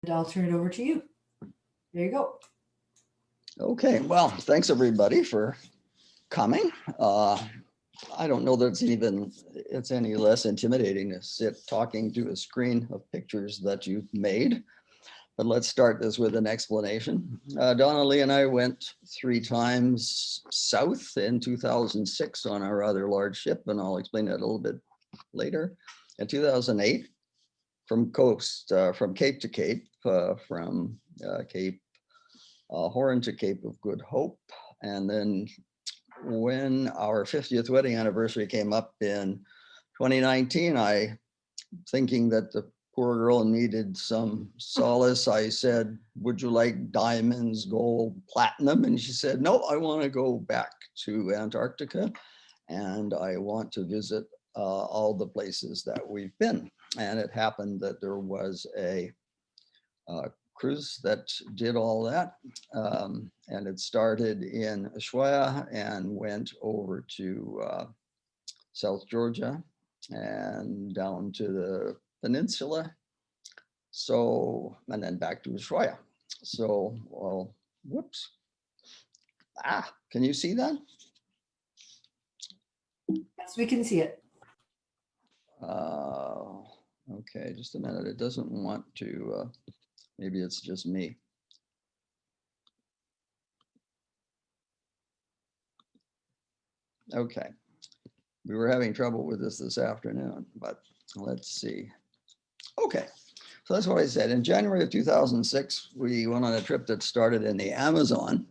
And I'll turn it over to you. There you go. Okay, well, thanks everybody for coming. I don't know that it's any less intimidating to sit talking to a screen of pictures that you've made. But let's start this with an explanation. Donna-Lee and I went 3 times south in 2006 on a rather large ship, and I'll explain that a little bit later. In 2008, from Cape to Cape, from Cape Horn to Cape of Good Hope. And then when our 50th wedding anniversary came up in 2019, thinking that the poor girl needed some solace, I said, would you like diamonds, gold, platinum? And she said, no, I want to go back to Antarctica and I want to visit all the places that we've been. And it happened that there was a cruise that did all that. And it started in Ushuaia and went over to South Georgia and down to the peninsula. So, and then back to Ushuaia. So, well, whoops. Can you see that? Yes, we can see it. Okay, just a minute. It doesn't want to, maybe it's just me. Okay, we were having trouble with this afternoon, but let's see. Okay, so that's what I said. In January of 2006, we went on a trip that started in the Amazon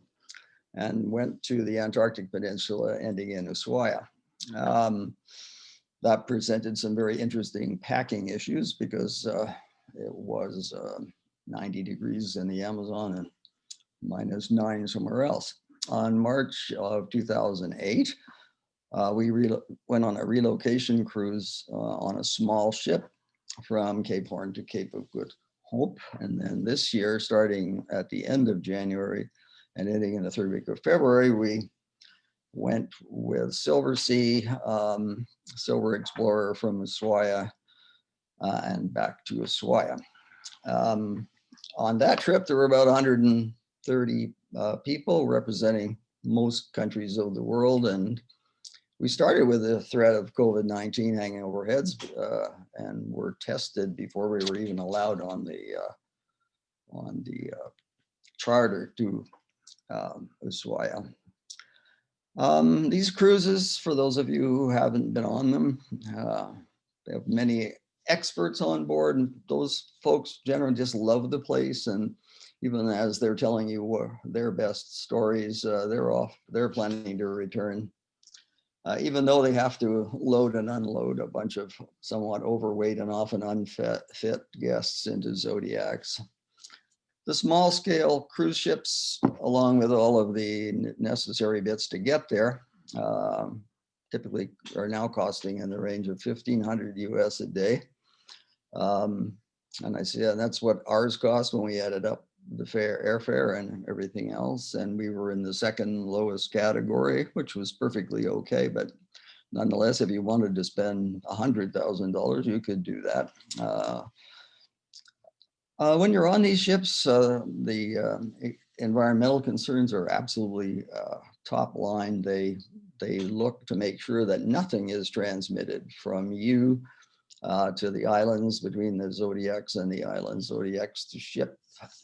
and went to the Antarctic Peninsula, ending in Ushuaia. That presented some very interesting packing issues because it was 90 degrees in the Amazon and -9 somewhere else. On March of 2008, we went on a relocation cruise on a small ship from Cape Horn to Cape of Good Hope. And then this year, starting at the end of January and ending in the 3rd week of February, we went with Silver Sea, Silver Explorer from Ushuaia and back to Ushuaia. On that trip, there were about 130 people representing most countries of the world. And we started with the threat of COVID-19 hanging over heads and were tested before we were even allowed on the charter to Ushuaia. These cruises, for those of you who haven't been on them, they have many experts on board, and those folks generally just love the place. And even as they're telling you their best stories, they're planning to return, even though they have to load and unload a bunch of somewhat overweight and often unfit guests into Zodiacs. The small scale cruise ships, along with all of the necessary bits to get there, typically are now costing in the range of $1,500 US a day. And I see that's what ours cost when we added up the airfare and everything else. And we were in the 2nd lowest category, which was perfectly okay. But nonetheless, if you wanted to spend $100,000, you could do that. When you're on these ships, the environmental concerns are absolutely top line. They look to make sure that nothing is transmitted from you to the islands, between the Zodiacs and the islands, Zodiacs to ship.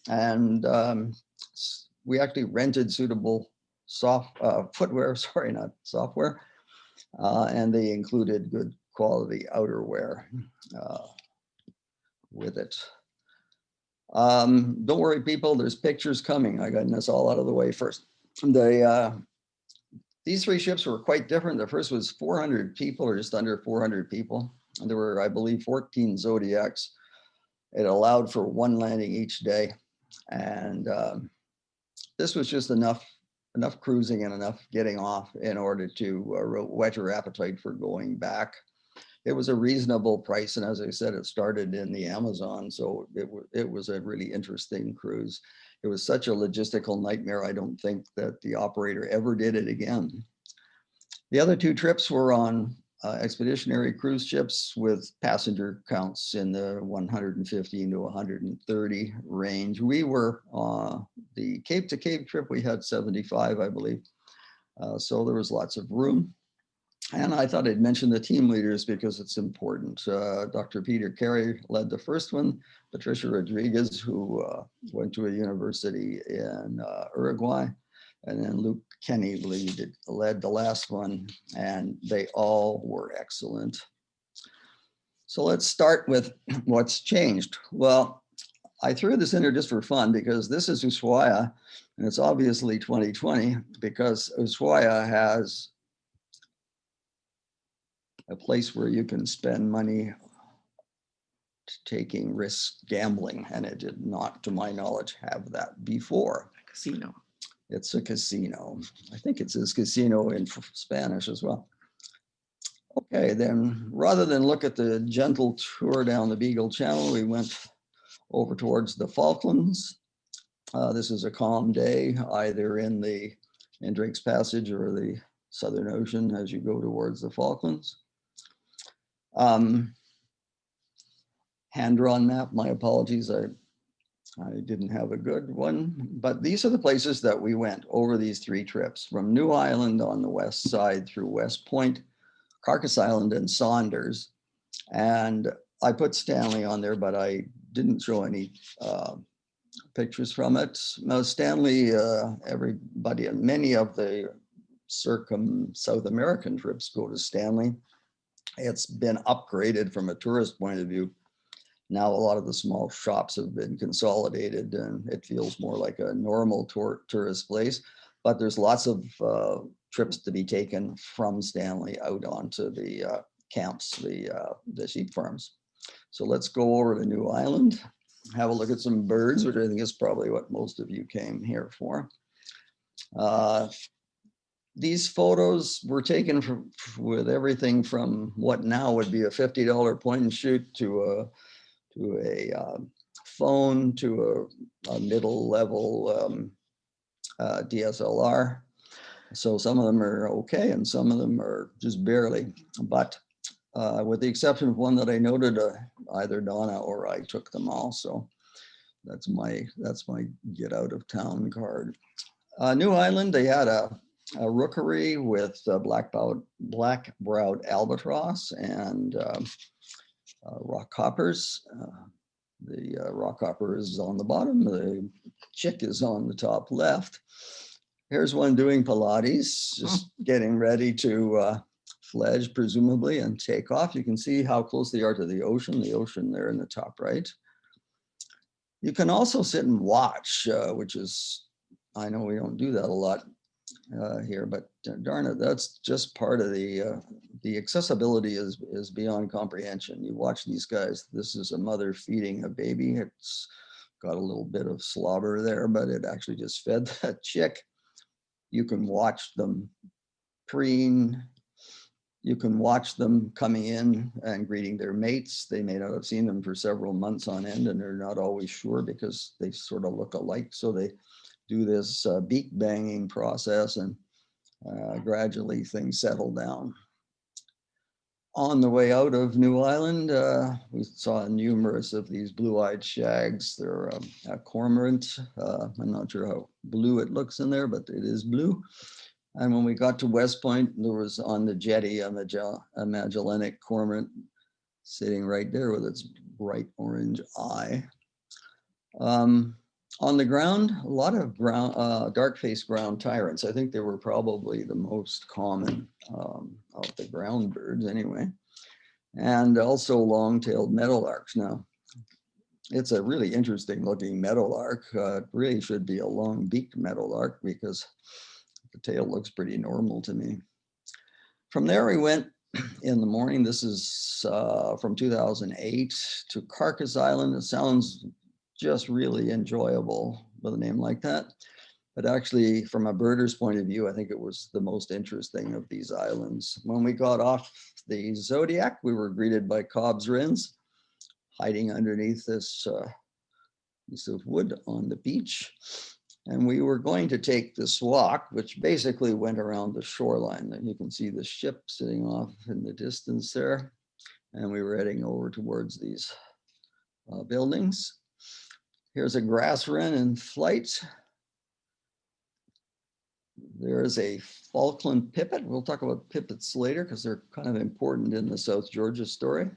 And we actually rented suitable footwear, sorry, not software, and they included good quality outerwear with it. Don't worry, people, there's pictures coming. I got this all out of the way first. These 3 ships were quite different. The first was 400 people, or just under 400 people. And there were, I believe, 14 Zodiacs. It allowed for 1 landing each day. And this was just enough cruising and enough getting off in order to whet your appetite for going back. It was a reasonable price. And as I said, it started in the Amazon. So it was a really interesting cruise. It was such a logistical nightmare. I don't think that the operator ever did it again. The other 2 trips were on expeditionary cruise ships with passenger counts in the 115 to 130 range. We were the Cape to Cape trip, we had 75, I believe. So there was lots of room. And I thought I'd mention the team leaders because it's important. Dr. Peter Carey led the first one, Patricia Rodriguez, who went to a university in Uruguay, and then Luke Kenny led the last one, and they all were excellent. So let's start with what's changed. Well, I threw this in there just for fun because this is Ushuaia, and it's obviously 2020 because Ushuaia has a place where you can spend money taking risk gambling, and it did not, to my knowledge, have that before. Casino. It's a casino. I think it says casino in Spanish as well. Okay, then rather than look at the gentle tour down the Beagle Channel, we went over towards the Falklands. This is a calm day, either in Drake's Passage or the Southern Ocean as you go towards the Falklands. Hand-drawn map, my apologies, I didn't have a good one, but these are the places that we went over these 3 trips, from New Island on the west side through West Point, Carcass Island, and Saunders. And I put Stanley on there, but I didn't show any pictures from it. Now, Stanley, everybody, and many of the South American trips go to Stanley. It's been upgraded from a tourist point of view. Now a lot of the small shops have been consolidated and it feels more like a normal tourist place, but there's lots of trips to be taken from Stanley out onto the camps, the sheep farms. So let's go over to New Island, have a look at some birds, which I think is probably what most of you came here for. These photos were taken with everything from what now would be a $50 point and shoot to a phone to a middle level DSLR. So some of them are okay and some of them are just barely, but with the exception of one that I noted, either Donna or I took them all. So that's my get out of town card. New Island, they had a rookery with black-browed albatross and rock hoppers. The rock hopper is on the bottom, the chick is on the top left. Here's one doing Pilates, just getting ready to fledge presumably and take off. You can see how close they are to the ocean there in the top right. You can also sit and watch, which is, I know we don't do that a lot here, but darn it, that's just part of the accessibility is beyond comprehension. You watch these guys. This is a mother feeding a baby. It's got a little bit of slobber there, but it actually just fed that chick. You can watch them preen. You can watch them coming in and greeting their mates. They may not have seen them for several months on end, and they're not always sure because they sort of look alike. So they do this beak banging process, and gradually things settle down. On the way out of New Island, we saw numerous of these blue-eyed shags. They're a cormorant. I'm not sure how blue it looks in there, but it is blue. And when we got to West Point, there was on the jetty a Magellanic cormorant sitting right there with its bright orange eye. On the ground, a lot of dark-faced ground tyrants. I think they were probably the most common of the ground birds anyway. And also long-tailed meadowlarks. Now, it's a really interesting looking meadowlark. It really should be a long-beaked meadowlark because the tail looks pretty normal to me. From there we went in the morning. This is from 2008 to Carcass Island. It sounds just really enjoyable with a name like that. But actually, from a birder's point of view, I think it was the most interesting of these islands. When we got off the Zodiac, we were greeted by Cobb's wrens hiding underneath this piece of wood on the beach. And we were going to take this walk, which basically went around the shoreline. And you can see the ship sitting off in the distance there. And we were heading over towards these buildings. Here's a grass wren in flight. There's a Falkland pipit. We'll talk about pipits later because they're kind of important in the South Georgia story.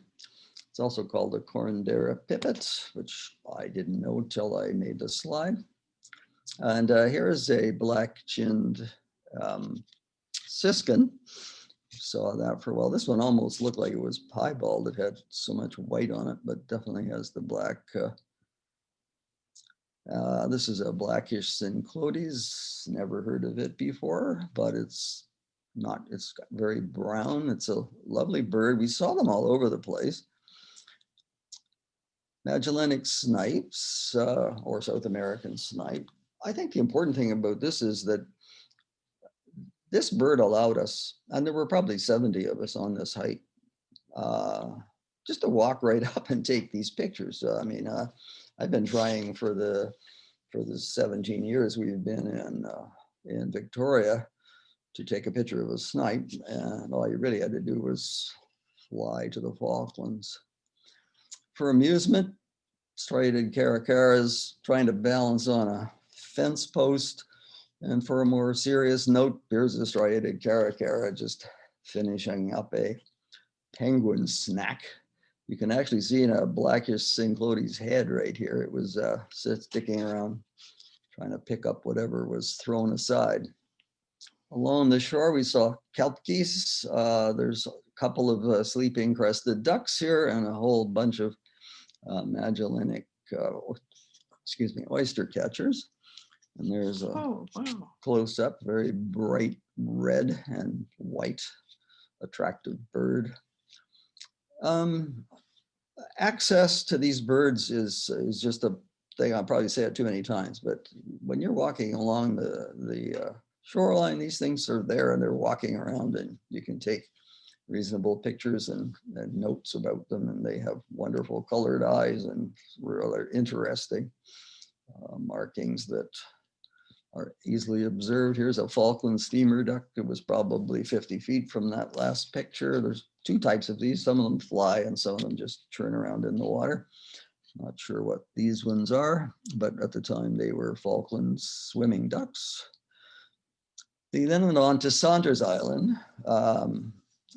It's also called a Corandera pipit, which I didn't know until I made the slide. And here's a black-chinned siskin. Saw that for a while. This one almost looked like it was piebald. It had so much white on it, but definitely has the black. This is a blackish synclodes. Never heard of it before, but it's very brown. It's a lovely bird. We saw them all over the place. Magellanic snipes, or South American snipe. I think the important thing about this is that this bird allowed us, and there were probably 70 of us on this hike, just to walk right up and take these pictures. I mean, I've been trying for the 17 years we've been in Victoria to take a picture of a snipe, and all you really had to do was fly to the Falklands. For amusement, striated caracaras trying to balance on a fence post. And for a more serious note, here's a striated caracara just finishing up a penguin snack. You can actually see in a blackish synclodes head right here. It was sticking around trying to pick up whatever was thrown aside. Along the shore, we saw kelp geese. There's a couple of sleeping crested ducks here and a whole bunch of Magellanic, oyster catchers. And there's a close up, very bright red and white, attractive bird. Access to these birds is just a thing. I'll probably say it too many times, but when you're walking along the shoreline, these things are there and they're walking around, and you can take reasonable pictures and notes about them, and they have wonderful colored eyes and rather interesting markings that are easily observed. Here's a Falkland steamer duck. It was probably 50 feet from that last picture. There's two types of these. Some of them fly and some of them just churn around in the water. Not sure what these ones are, but at the time they were Falkland swimming ducks. They then went on to Saunders Island.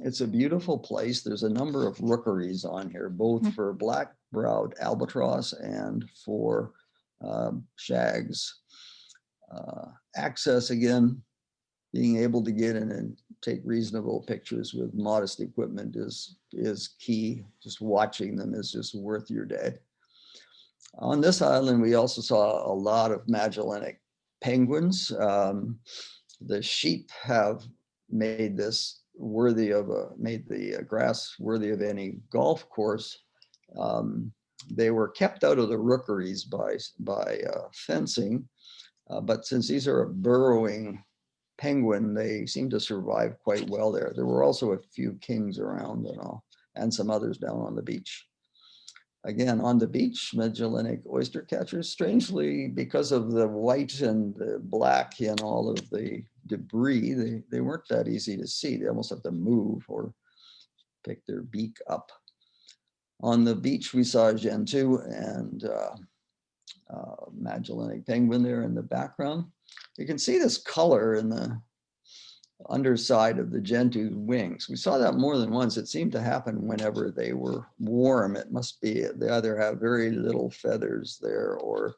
It's a beautiful place. There's a number of rookeries on here, both for black-browed albatross and for shags. Access, again, being able to get in and take reasonable pictures with modest equipment is key. Just watching them is just worth your day. On this island, we also saw a lot of Magellanic penguins. The sheep have made this worthy of made the grass worthy of any golf course. They were kept out of the rookeries by fencing, but since these are a burrowing penguin, they seem to survive quite well there. There were also a few kings around and some others down on the beach. Again, on the beach, Magellanic oyster catchers, strangely, because of the white and the black in all of the debris, they weren't that easy to see. They almost have to move or pick their beak up. On the beach, we saw gentoo and Magellanic penguin there in the background. You can see this color in the underside of the gentoo's wings. We saw that more than once. It seemed to happen whenever they were warm. It must be they either have very little feathers there or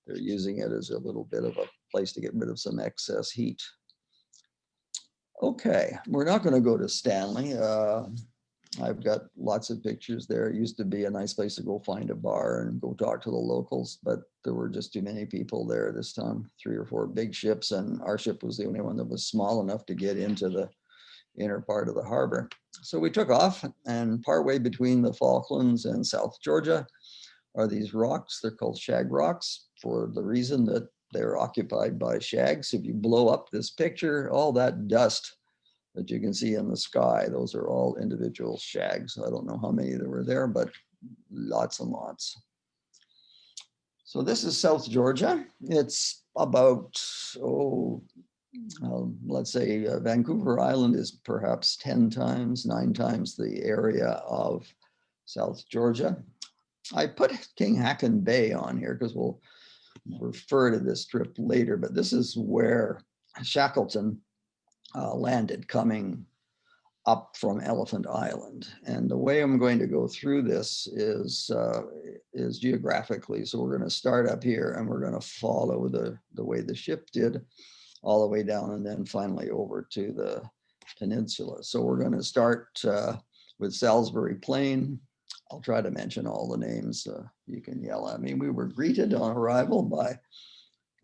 they're using it as a little bit of a place to get rid of some excess heat. Okay, we're not going to go to Stanley. I've got lots of pictures there. It used to be a nice place to go find a bar and go talk to the locals, but there were just too many people there this time, 3 or 4 big ships, and our ship was the only one that was small enough to get into the inner part of the harbor. So we took off, and partway between the Falklands and South Georgia are these rocks. They're called shag rocks for the reason that they're occupied by shags. If you blow up this picture, all that dust that you can see in the sky, those are all individual shags. I don't know how many there were there, but lots and lots. So this is South Georgia. It's about, let's say Vancouver Island is perhaps 10 times, 9 times the area of South Georgia. I put King Haakon Bay on here because we'll refer to this trip later, but this is where Shackleton landed coming up from Elephant Island. And the way I'm going to go through this is geographically. So we're going to start up here and we're going to follow the way the ship did all the way down and then finally over to the peninsula. So we're going to start with Salisbury Plain. I'll try to mention all the names. You can yell at me. We were greeted on arrival by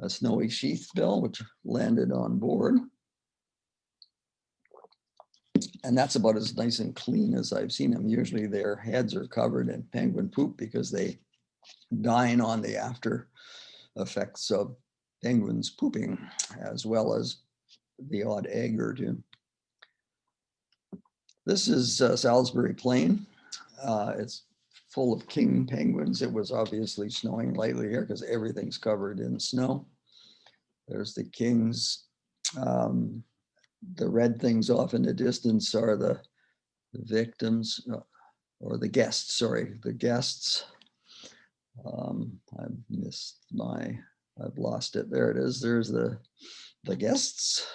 a snowy sheathbill, which landed on board. And that's about as nice and clean as I've seen them. Usually their heads are covered in penguin poop because they dine on the after effects of penguins pooping, as well as the odd egg or two. This is Salisbury Plain. It's full of king penguins. It was obviously snowing lightly here because everything's covered in snow. There's the kings. The red things off in the distance are the victims or the guests, sorry, the guests. I've lost it. There it is. There's the guests.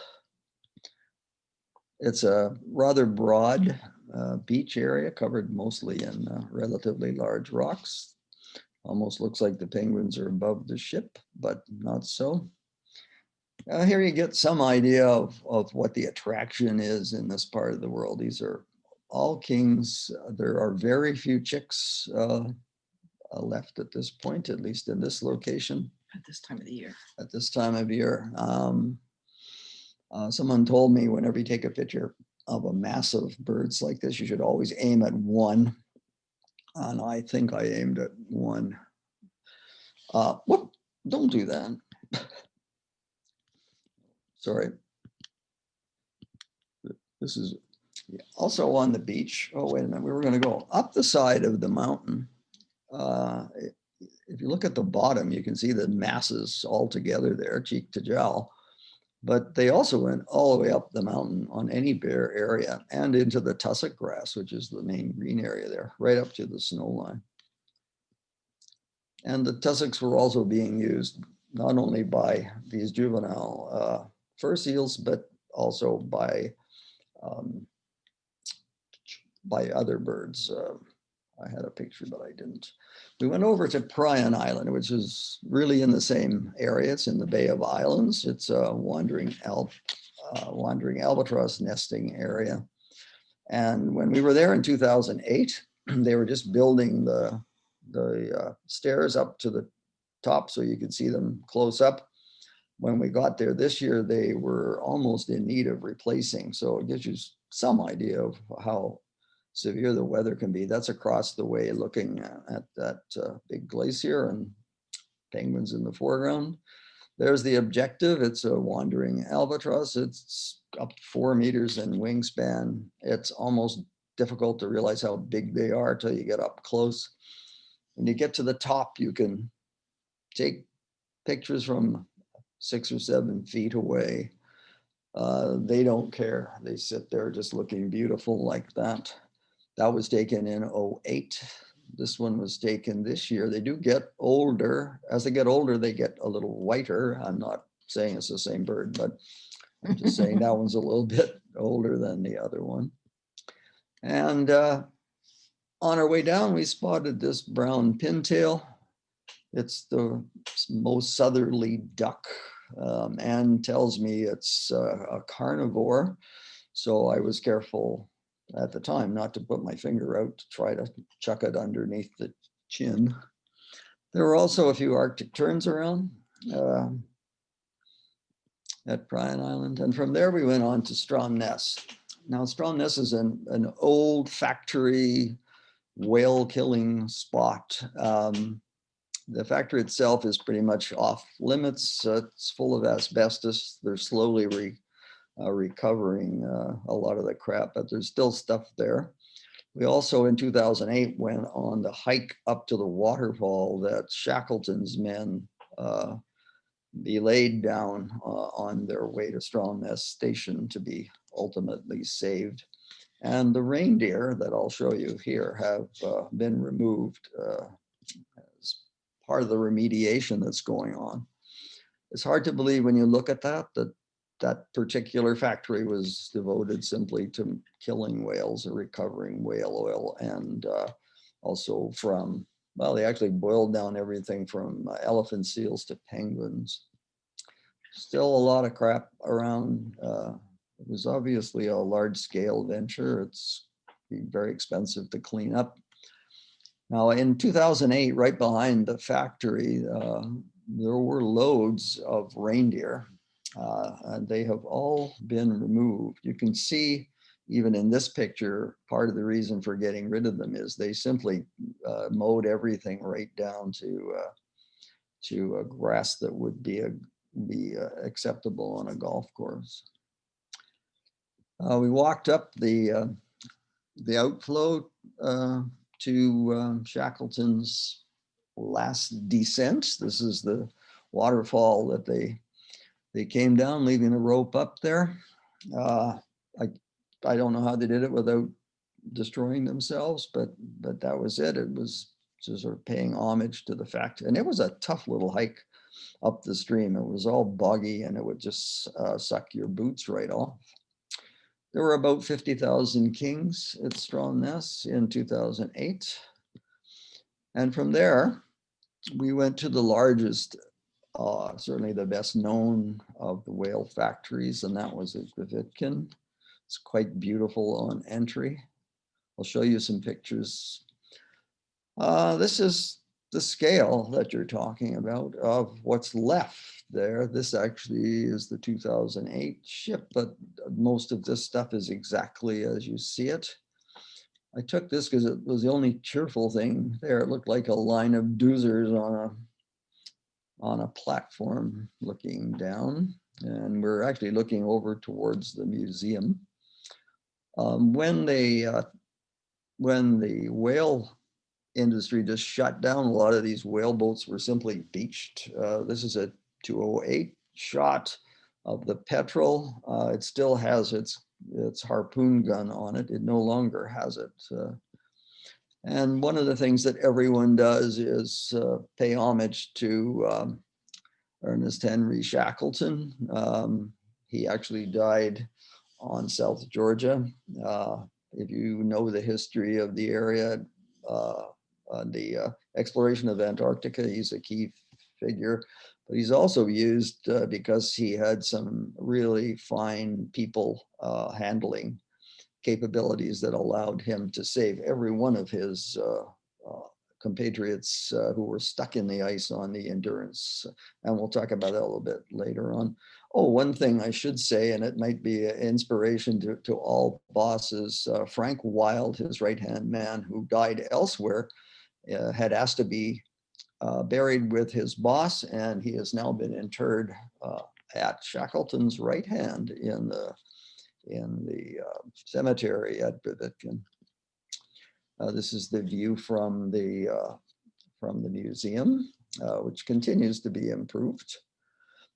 It's a rather broad beach area covered mostly in relatively large rocks. Almost looks like the penguins are above the ship, but not so. Here you get some idea of what the attraction is in this part of the world. These are all kings. There are very few chicks left at this point, at least in this location. At this time of the year. At this time of year. Someone told me whenever you take a picture of a mass of birds like this, you should always aim at one. And I think I aimed at one. Whoop, don't do that. Sorry. This is also on the beach. Oh, wait a minute. We were going to go up the side of the mountain. If you look at the bottom, you can see the masses all together there, cheek to jowl. But they also went all the way up the mountain on any bare area and into the tussock grass, which is the main green area there, right up to the snow line. And the tussocks were also being used not only by these juvenile fur seals, but also by other birds. I had a picture, but I didn't. We went over to PRION Island, which is really in the same area. It's in the Bay of Islands. It's a wandering albatross nesting area. And when we were there in 2008, they were just building the stairs up to the top so you could see them close up. When we got there this year, they were almost in need of replacing. So it gives you some idea of how severe the weather can be. That's across the way looking at that big glacier and penguins in the foreground. There's the objective. It's a wandering albatross. It's up to 4 meters in wingspan. It's almost difficult to realize how big they are till you get up close. When you get to the top, you can take pictures from 6 or 7 feet away. They don't care. They sit there just looking beautiful like that. That was taken in 2008. This one was taken this year. They do get older. As they get older, they get a little whiter. I'm not saying it's the same bird, but I'm just saying that one's a little bit older than the other one. And on our way down, we spotted this brown pintail. It's the most southerly duck. Anne tells me it's a carnivore. So I was careful at the time not to put my finger out to try to chuck it underneath the chin. There were also a few Arctic terns around at PRION Island. And from there we went on to Stromness. Now Stromness is an old factory whale killing spot. The factory itself is pretty much off limits. It's full of asbestos. They're slowly recovering a lot of the crap, but there's still stuff there. We also in 2008 went on the hike up to the waterfall that Shackleton's men be laid down on their way to Stromness Station to be ultimately saved. And the reindeer that I'll show you here have been removed as part of the remediation that's going on. It's hard to believe when you look at that, that particular factory was devoted simply to killing whales or recovering whale oil, and also from, well, they actually boiled down everything from elephant seals to penguins. Still a lot of crap around. It was obviously a large scale venture. It's very expensive to clean up. Now in 2008, right behind the factory, there were loads of reindeer, and they have all been removed. You can see even in this picture, part of the reason for getting rid of them is they simply mowed everything right down to a grass that would be acceptable on a golf course. We walked up the outflow to Shackleton's last descent. This is the waterfall that they came down, leaving the rope up there. I don't know how they did it without destroying themselves, but that was it. It was just sort of paying homage to the fact, and it was a tough little hike up the stream. It was all boggy and it would just suck your boots right off. There were about 50,000 kings at Stromness in 2008. And from there, we went to the largest, certainly the best known of the whale factories, and that was at GRYTVIKEN. It's quite beautiful on entry. I'll show you some pictures. This is the scale that you're talking about of what's left there. This actually is the 2008 ship, but most of this stuff is exactly as you see it. I took this because it was the only cheerful thing there. It looked like a line of doozers on a platform looking down, and we're actually looking over towards the museum. When the whale industry just shut down, a lot of these whale boats were simply beached. This is a 208 shot of the Petrel. It still has its harpoon gun on it. It no longer has it. And one of the things that everyone does is pay homage to Ernest Henry Shackleton. He actually died on South Georgia. If you know the history of the area, the exploration of Antarctica, he's a key figure, but he's also used because he had some really fine people handling capabilities that allowed him to save every one of his compatriots who were stuck in the ice on the Endurance. And we'll talk about that a little bit later on. Oh, one thing I should say, and it might be an inspiration to all bosses, Frank Wild, his right-hand man who died elsewhere, had asked to be buried with his boss, and he has now been interred at Shackleton's right hand in the cemetery at GRYTVIKEN. This is the view from the museum, which continues to be improved.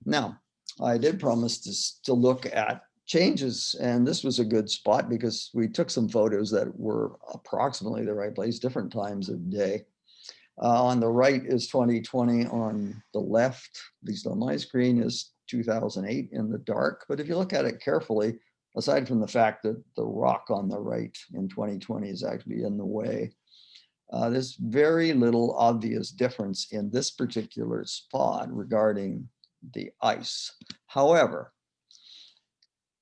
Now, I did promise to look at changes, and this was a good spot because we took some photos that were approximately the right place, different times of day. On the right is 2020, on the left, at least on my screen, is 2008 in the dark. But if you look at it carefully, aside from the fact that the rock on the right in 2020 is actually in the way, there's very little obvious difference in this particular spot regarding the ice. However,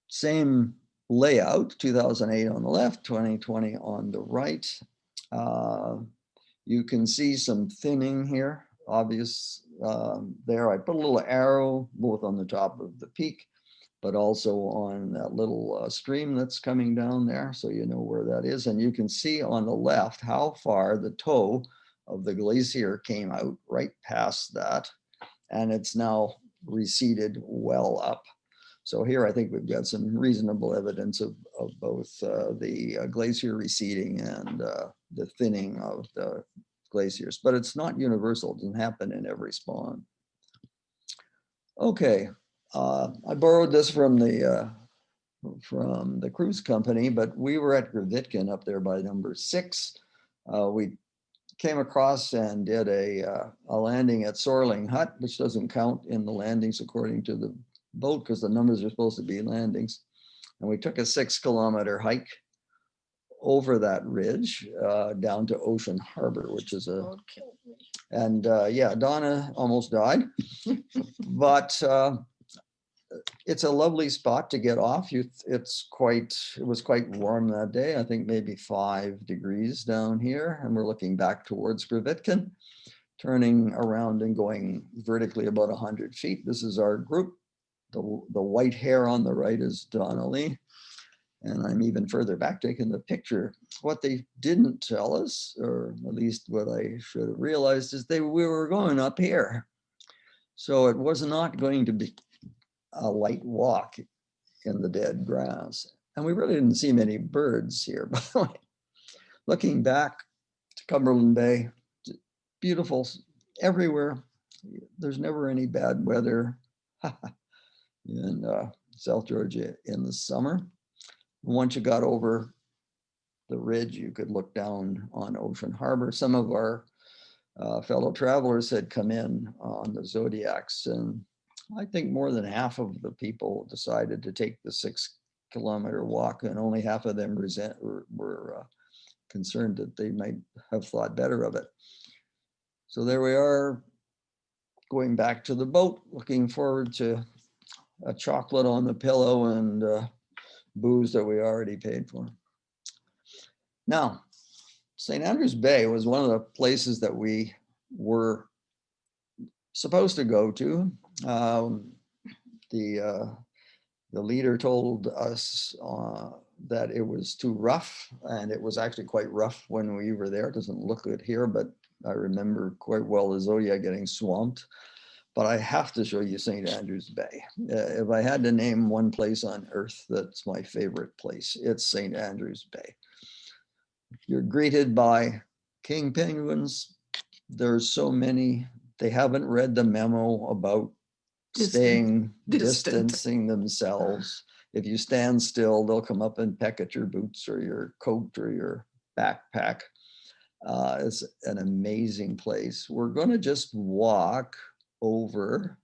same layout, 2008 on the left, 2020 on the right. You can see some thinning here, obvious there. I put a little arrow both on the top of the peak, but also on that little stream that's coming down there, so you know where that is. And you can see on the left how far the toe of the glacier came out right past that, and it's now receded well up. So here I think we've got some reasonable evidence of both the glacier receding and the thinning of the glaciers, but it's not universal. It doesn't happen in every spawn. Okay, I borrowed this from the cruise company, but we were at GRYTVIKEN up there by number 6. We came across and did a landing at SORLING hut, which doesn't count in the landings according to the boat because the numbers are supposed to be landings. And we took a 6-kilometer hike over that ridge down to Ocean Harbor, which is a, and yeah, Donna almost died, but it's a lovely spot to get off. It was quite warm that day. I think maybe 5 degrees down here, and we're looking back towards GRYTVIKEN, turning around and going vertically about 100 feet. This is our group. The white hair on the right is Donna-Lee, and I'm even further back taking the picture. What they didn't tell us, or at least what I should have realized, is we were going up here. So it was not going to be a light walk in the dead grass. And we really didn't see many birds here, by the way. Looking back to Cumberland Bay, beautiful everywhere. There's never any bad weather in South Georgia in the summer. Once you got over the ridge, you could look down on Ocean Harbor. Some of our fellow travelers had come in on the Zodiacs, and I think more than half of the people decided to take the 6-kilometer walk, and only half of them were concerned that they might have thought better of it. So there we are, going back to the boat, looking forward to a chocolate on the pillow and booze that we already paid for. Now, St. Andrews Bay was one of the places that we were supposed to go to. The leader told us that it was too rough, and it was actually quite rough when we were there. It doesn't look good here, but I remember quite well the Zodiac getting swamped. But I have to show you St. Andrews Bay. If I had to name one place on earth that's my favorite place, it's St. Andrews Bay. You're greeted by king penguins. There's so many. They haven't read the memo about distancing themselves. If you stand still, they'll come up and peck at your boots or your coat or your backpack. It's an amazing place. We're going to just walk over,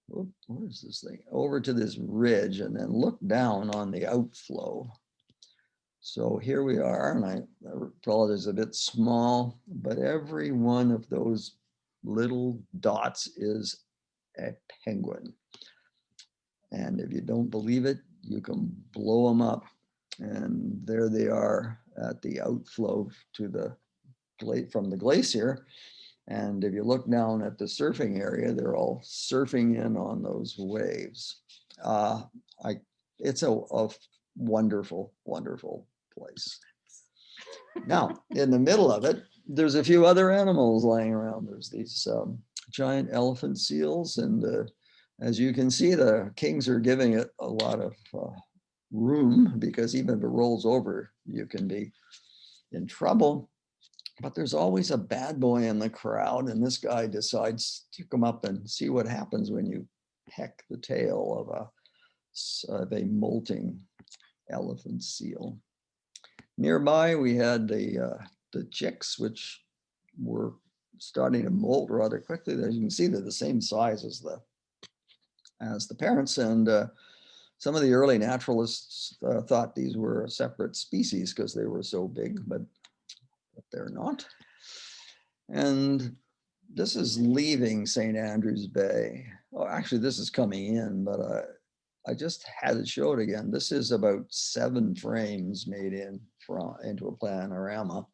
where is this thing? Over to this ridge and then look down on the outflow. So here we are, and I apologize, a bit small, but every one of those little dots is a penguin. And if you don't believe it, you can blow them up. And there they are at the outflow to from the glacier. And if you look down at the surfing area, they're all surfing in on those waves. It's a wonderful, wonderful place. Now, in the middle of it, there's a few other animals lying around. There's these giant elephant seals, and as you can see, the kings are giving it a lot of room, because even if it rolls over, you can be in trouble. But there's always a bad boy in the crowd, and this guy decides to come up and see what happens when you peck the tail of a molting elephant seal. Nearby, we had the chicks, which were starting to molt rather quickly. As you can see, they're the same size as the parents, and some of the early naturalists thought these were a separate species because they were so big, but they're not. And this is leaving St. Andrews Bay. Oh, actually, this is coming in, but I just had to show it again. This is about 7 frames made into a panorama,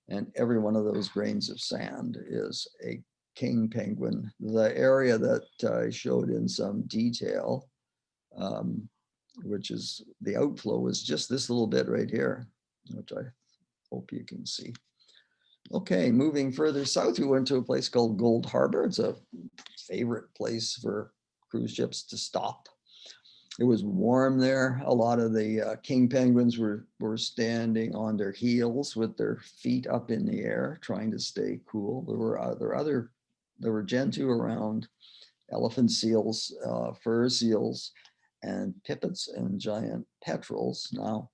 and every one of those grains of sand is a king penguin. The area that I showed in some detail, which is the outflow, is just this little bit right here, which I hope you can see. Okay, moving further south, we went to a place called Gold Harbor. It's a favorite place for cruise ships to stop. It was warm there. A lot of the king penguins were standing on their heels with their feet up in the air, trying to stay cool. There were gentoo around, elephant seals, fur seals, and pipits and giant petrels. Now,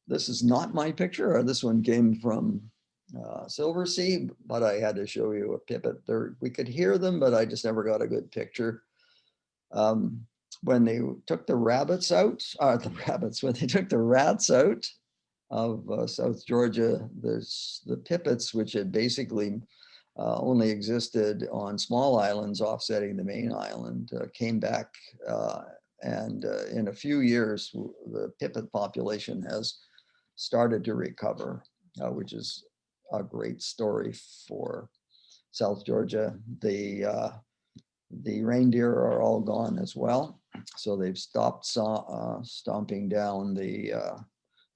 this is not my picture. This one came from Silver Sea, but I had to show you a pipit. There, we could hear them, but I just never got a good picture. When they took the rabbits out, when they took the rats out of South Georgia, there's the pipits, which had basically only existed on small islands offsetting the main island, came back, and in a few years, the pipit population has started to recover, which is a great story for South Georgia. The reindeer are all gone as well. So they've stopped stomping down the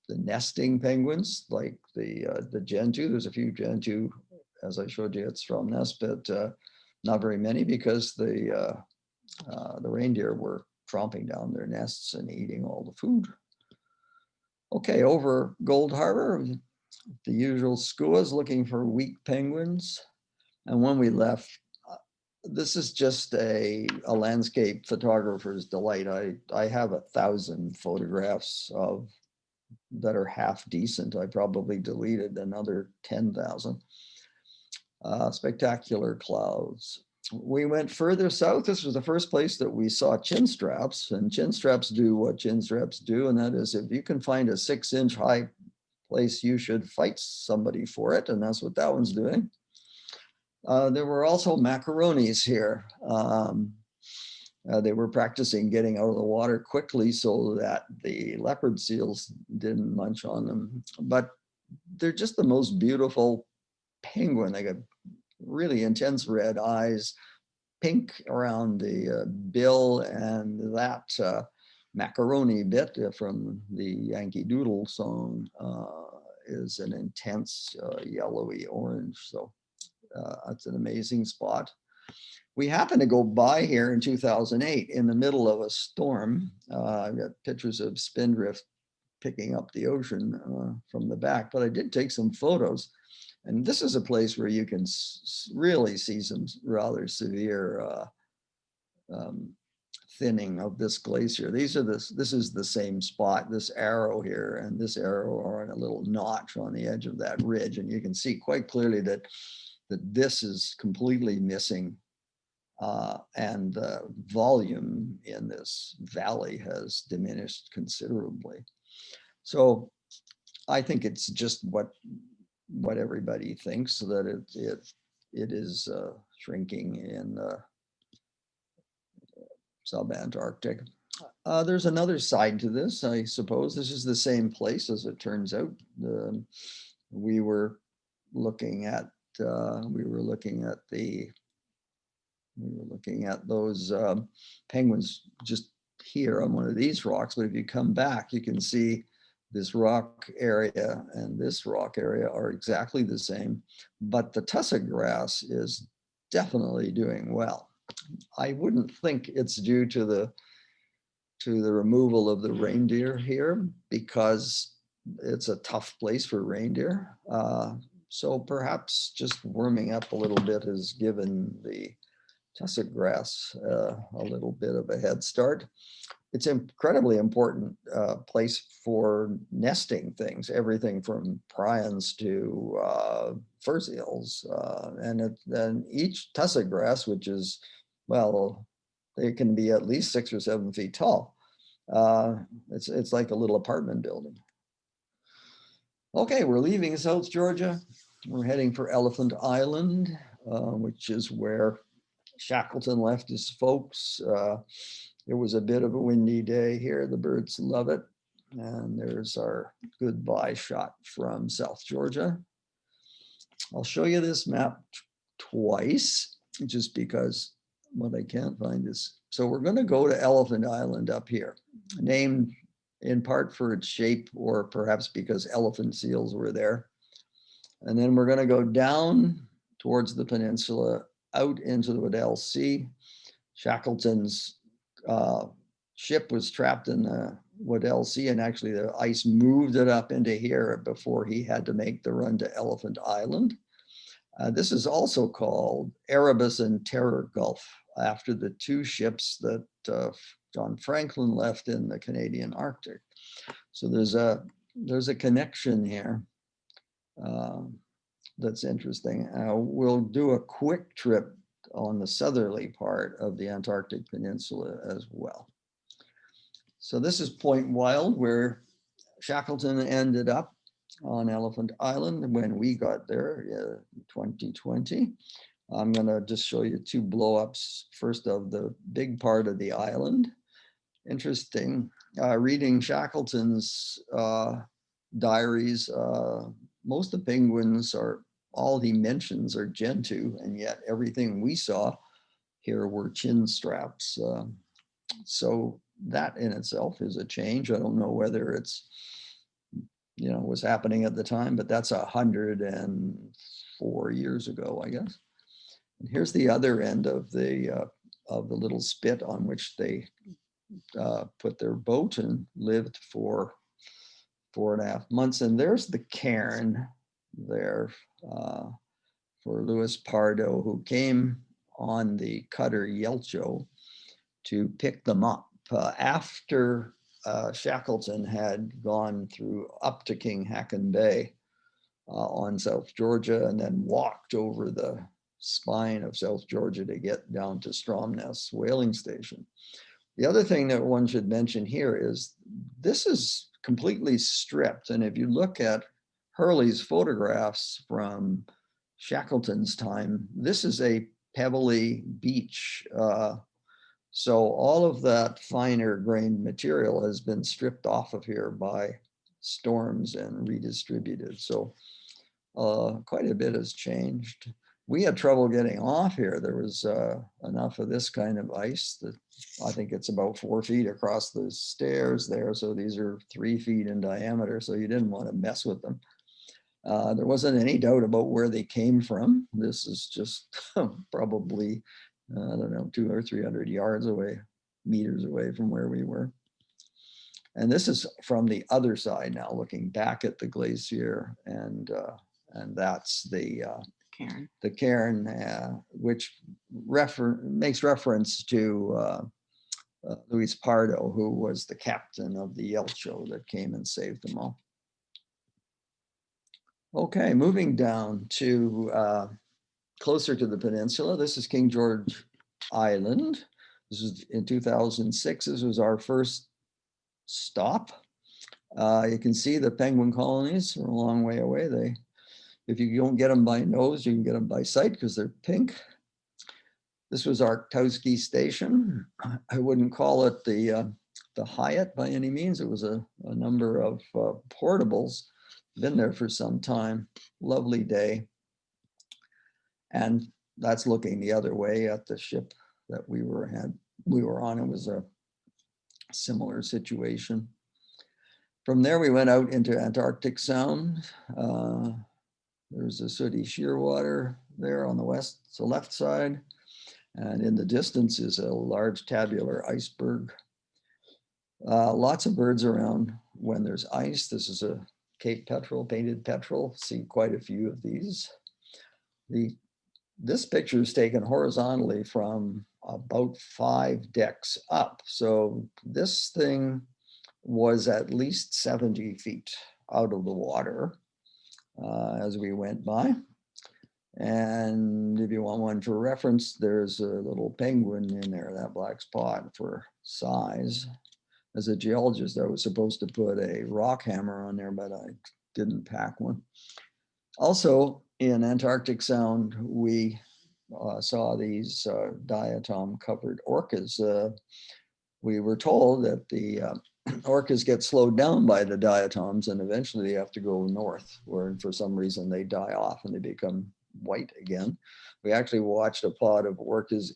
nesting penguins, like the gentoo. There's a few gentoo, as I showed you, it's from nest, but not very many, because the reindeer were tromping down their nests and eating all the food. Okay, over Gold Harbor, the usual skuas looking for weak penguins. And when we left, this is just a landscape photographer's delight. I have 1,000 photographs of that are half decent. I probably deleted another 10,000. Spectacular clouds. We went further south. This was the first place that we saw chin straps, and chin straps do what chin straps do, and that is, if you can find a 6-inch high place, you should fight somebody for it, and that's what that one's doing. There were also macaronis here. They were practicing getting out of the water quickly so that the leopard seals didn't munch on them. But they're just the most beautiful penguin. They got really intense red eyes, pink around the bill, and that macaroni bit from the Yankee Doodle song is an intense yellowy orange. So it's an amazing spot. We happened to go by here in 2008 in the middle of a storm. I've got pictures of Spindrift picking up the ocean from the back, but I did take some photos. And this is a place where you can really see some rather severe thinning of this glacier. This is the same spot, this arrow here, and this arrow are on a little notch on the edge of that ridge. And you can see quite clearly that this is completely missing, and the volume in this valley has diminished considerably. So I think it's just what everybody thinks, that it is shrinking in sub-Antarctic. There's another side to this, I suppose. This is the same place, as it turns out. We were looking at those penguins just here on one of these rocks. But if you come back, you can see this rock area and this rock area are exactly the same, but the tussock grass is definitely doing well. I wouldn't think it's due to the removal of the reindeer here, because it's a tough place for reindeer. So perhaps just warming up a little bit has given the tussock grass a little bit of a head start. It's an incredibly important place for nesting things, everything from prions to fur seals. And each tussock grass, which is, well, it can be at least 6 or 7 feet tall. It's like a little apartment building. Okay, we're leaving South Georgia. We're heading for Elephant Island, which is where Shackleton left his folks. It was a bit of a windy day here. The birds love it. And there's our goodbye shot from South Georgia. I'll show you this map twice, just because what I can't find is, so we're going to go to Elephant Island up here, named in part for its shape, or perhaps because elephant seals were there. And then we're going to go down towards the peninsula, out into the Weddell Sea. Shackleton's ship was trapped in the Weddell Sea, and actually the ice moved it up into here before he had to make the run to Elephant Island. This is also called Erebus and Terror Gulf, after the two ships that John Franklin left in the Canadian Arctic. So there's a connection here that's interesting. We'll do a quick trip on the southerly part of the Antarctic Peninsula as well. So this is Point Wild, where Shackleton ended up on Elephant Island when we got there in 2020. I'm going to just show you two blow-ups, first of the big part of the island. Interesting, reading Shackleton's diaries, most of the penguins are, all he mentions are gentoo, and yet everything we saw here were chin straps. So that in itself is a change. I don't know whether it's, you know, was happening at the time, but that's 104 years ago, I guess. And here's the other end of the little spit on which they put their boat and lived for 4.5 months. And there's the cairn there for Louis Pardo, who came on the cutter Yelcho to pick them up after Shackleton had gone through up to King Haakon Bay on South Georgia, and then walked over the spine of South Georgia to get down to Stromness whaling station. The other thing that one should mention here is this is completely stripped. And if you look at Hurley's photographs from Shackleton's time, this is a pebbly beach. So all of that finer grained material has been stripped off of here by storms and redistributed. So quite a bit has changed. We had trouble getting off here. There was enough of this kind of ice that I think it's about 4 feet across the stairs there. So these are 3 feet in diameter. So you didn't want to mess with them. There wasn't any doubt about where they came from. This is just probably, I don't know, 200 or 300 yards away, meters away from where we were. And this is from the other side now, looking back at the glacier, and that's the Karen. the cairn, which makes reference to Louis Pardo, who was the captain of the Yelcho that came and saved them all. Okay, moving down to closer to the peninsula. This is King George Island. This is in 2006. This was our first stop. You can see the penguin colonies are a long way away. If you don't get them by nose, you can get them by sight because they're pink. This was Arctowski Station. I wouldn't call it the Hyatt by any means. It was a number of portables. Been there for some time. Lovely day. And that's looking the other way at the ship that we were on. It was a similar situation. From there, we went out into Antarctic Sound. There's a sooty shearwater there on the left side. And in the distance is a large tabular iceberg. Lots of birds around when there's ice. This is a Cape petrel, painted petrel. See quite a few of these. This picture is taken horizontally from about 5 decks up. So this thing was at least 70 feet out of the water as we went by. And if you want one for reference, there's a little penguin in there, that black spot, for size. As a geologist, I was supposed to put a rock hammer on there, but I didn't pack one. Also in Antarctic Sound, we saw these diatom covered orcas. We were told that the orcas get slowed down by the diatoms and eventually they have to go north, where for some reason they die off and they become white again. We actually watched a pod of orcas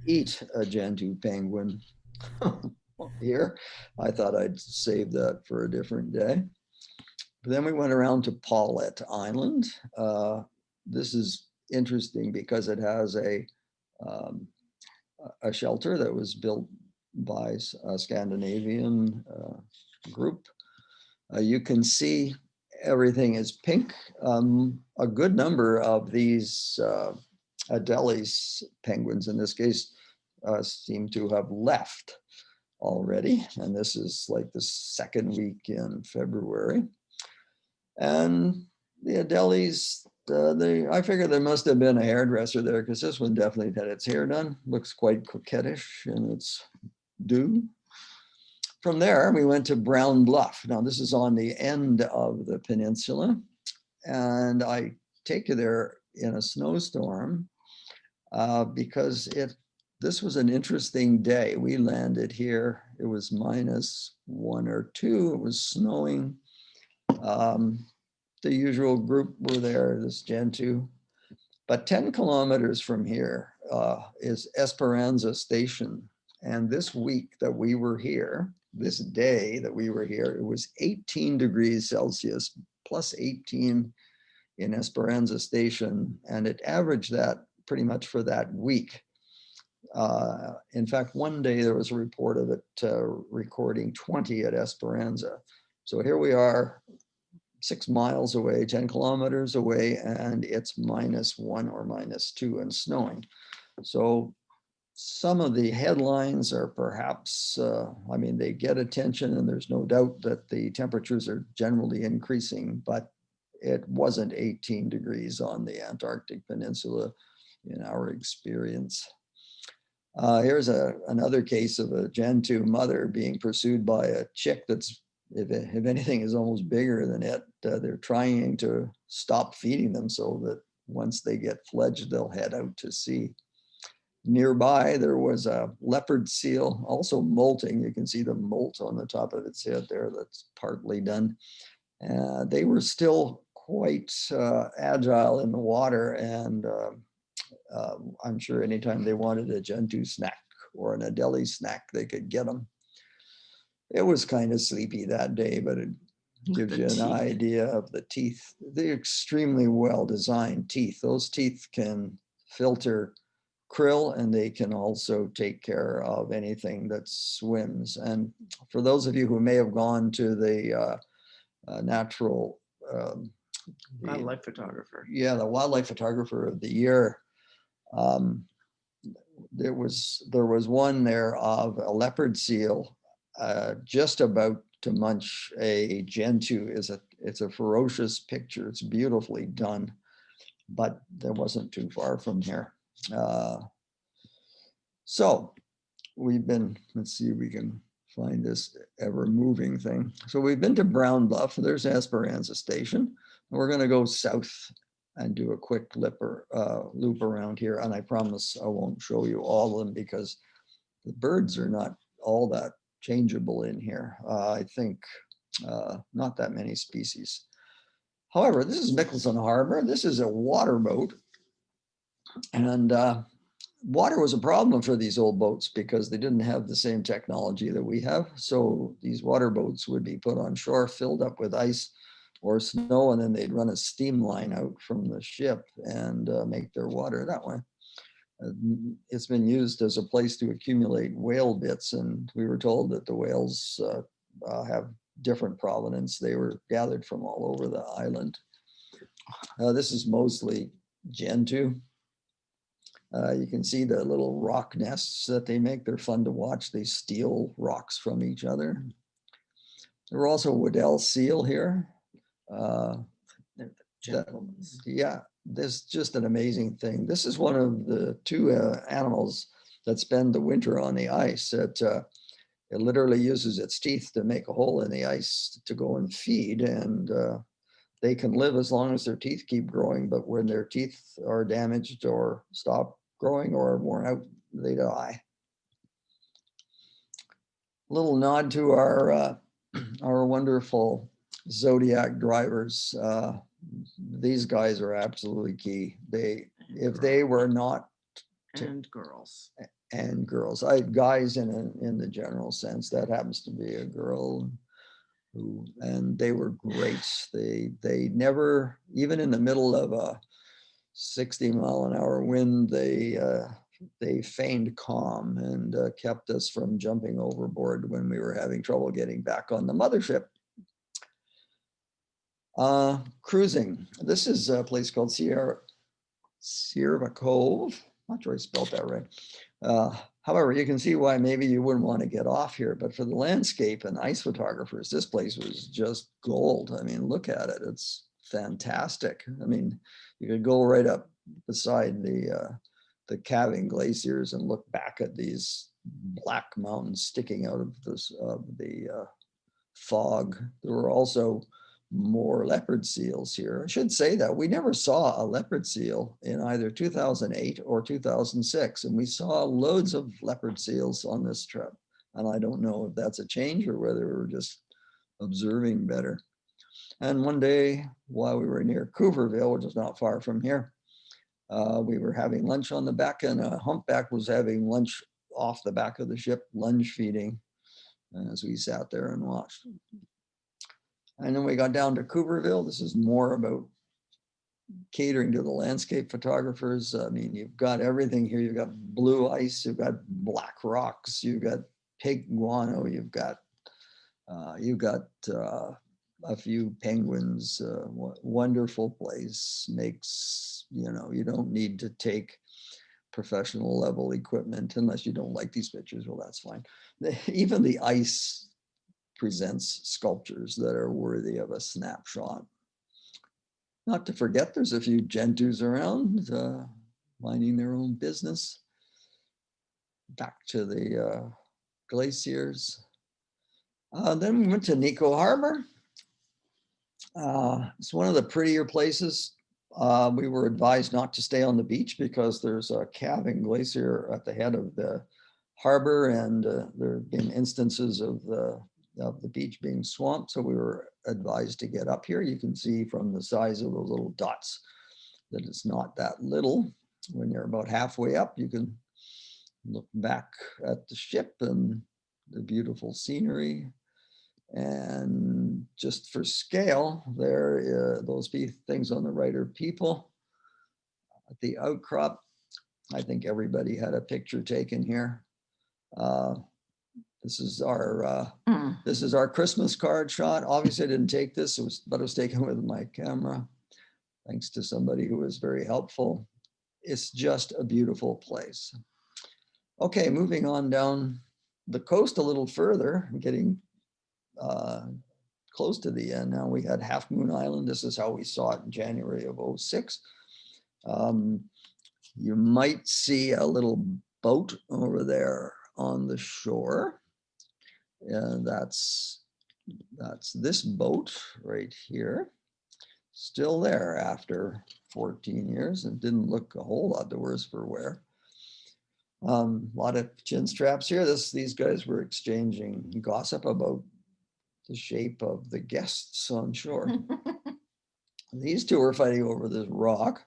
eat a gentoo penguin here. I thought I'd save that for a different day. But then we went around to Paulette Island. This is interesting because it has a shelter that was built by a Scandinavian group. You can see everything is pink. A good number of these Adélie penguins, in this case, seem to have left already. And this is like the second week in February. And the Adélies, I figure there must have been a hairdresser there, because this one definitely had its hair done. Looks quite coquettish in its due. From there, we went to Brown Bluff. Now, this is on the end of the peninsula. And I take you there in a snowstorm because this was an interesting day. We landed here. It was -1 or 2. It was snowing. The usual group were there, this Gentoo. But 10 kilometers from here is Esperanza Station. And this week that we were here, this day that we were here, it was 18 degrees Celsius, +18 in Esperanza Station. And it averaged that pretty much for that week. In fact, one day there was a report of it recording 20 at Esperanza. So here we are, 6 miles away, 10 kilometers away, and it's -1 or -2 and snowing. So some of the headlines are perhaps, I mean, they get attention, and there's no doubt that the temperatures are generally increasing, but it wasn't 18 degrees on the Antarctic Peninsula in our experience. Here's another case of a Gentoo mother being pursued by a chick that's, if anything, is almost bigger than it. They're trying to stop feeding them so that once they get fledged, they'll head out to sea. Nearby, there was a leopard seal, also molting. You can see the molt on the top of its head there, that's partly done. They were still quite agile in the water, and I'm sure anytime they wanted a Gentoo snack or an Adélie snack, they could get them. It was kind of sleepy that day, but it gives you an idea of the teeth. They're extremely well-designed teeth. Those teeth can filter krill, and they can also take care of anything that swims. And for those of you who may have gone to the natural Wildlife photographer. Yeah, the wildlife photographer of the year. There was one there of a leopard seal just about to munch a Gentoo. It's a ferocious picture. It's beautifully done, but that wasn't too far from here. So we've been, let's see if we can find this ever moving thing. So we've been to Brown Bluff. There's Esperanza Station. We're going to go south and do a quick loop around here. And I promise I won't show you all of them because the birds are not all that changeable in here. I think not that many species. However, this is Mickelson Harbor. This is a water boat. And water was a problem for these old boats because they didn't have the same technology that we have. So these water boats would be put on shore, filled up with ice or snow, and then they'd run a steam line out from the ship and make their water that way. It's been used as a place to accumulate whale bits, and we were told that the whales have different provenance. They were gathered from all over the island. This is mostly Gentoo. You can see the little rock nests that they make. They're fun to watch. They steal rocks from each other. There were also Weddell seal here. Yeah, this is just an amazing thing. This is one of the 2 animals that spend the winter on the ice. It literally uses its teeth to make a hole in the ice to go and feed, and they can live as long as their teeth keep growing, but when their teeth are damaged or stop growing or worn out, they die. Little nod to our wonderful Zodiac drivers. These guys are absolutely key. If they were not, and girls. And girls, guys in the general sense, that happens to be a girl. And they were great. They never, even in the middle of a 60-mile-an-hour wind, they they feigned calm and kept us from jumping overboard when we were having trouble getting back on the mothership. Cruising. This is a place called Sierra Cove. Not sure I spelled that right. However, you can see why maybe you wouldn't want to get off here, but for the landscape and ice photographers, this place was just gold. I mean, look at it. It's fantastic. I mean, you could go right up beside the calving glaciers and look back at these black mountains sticking out of the fog. There were also more leopard seals here. I should say that we never saw a leopard seal in either 2008 or 2006, and we saw loads of leopard seals on this trip. And I don't know if that's a change or whether we're just observing better. And one day while we were near Cooperville, which is not far from here, we were having lunch on the back, and a humpback was having lunch off the back of the ship, lunge feeding, as we sat there and watched. And then we got down to Cooperville. This is more about catering to the landscape photographers. I mean, you've got everything here. You've got blue ice, you've got black rocks, you've got pig guano, you've got a few penguins. Wonderful place. Makes, you know, you don't need to take professional level equipment unless you don't like these pictures. Well, that's fine. Even the ice presents sculptures that are worthy of a snapshot. Not to forget, there's a few gentoos around minding their own business. Back to the glaciers. Then we went to Nico Harbor. It's one of the prettier places. We were advised not to stay on the beach because there's a calving glacier at the head of the harbor, and there have been instances of the beach being swamped. So we were advised to get up here. You can see from the size of the little dots that it's not that little. When you're about halfway up, you can look back at the ship and the beautiful scenery. And just for scale, there, those things on the right are people. At the outcrop, I think everybody had a picture taken here. This is our Christmas card shot. Obviously, I didn't take this, but it was taken with my camera, thanks to somebody who was very helpful. It's just a beautiful place. Okay, moving on down the coast a little further, getting close to the end now. We had Half Moon Island. This is how we saw it in January of '06. You might see a little boat over there on the shore. And that's this boat right here, still there after 14 years, and didn't look a whole lot the worse for wear. A lot of chin straps here. These guys were exchanging gossip about the shape of the guests on shore. These two were fighting over this rock.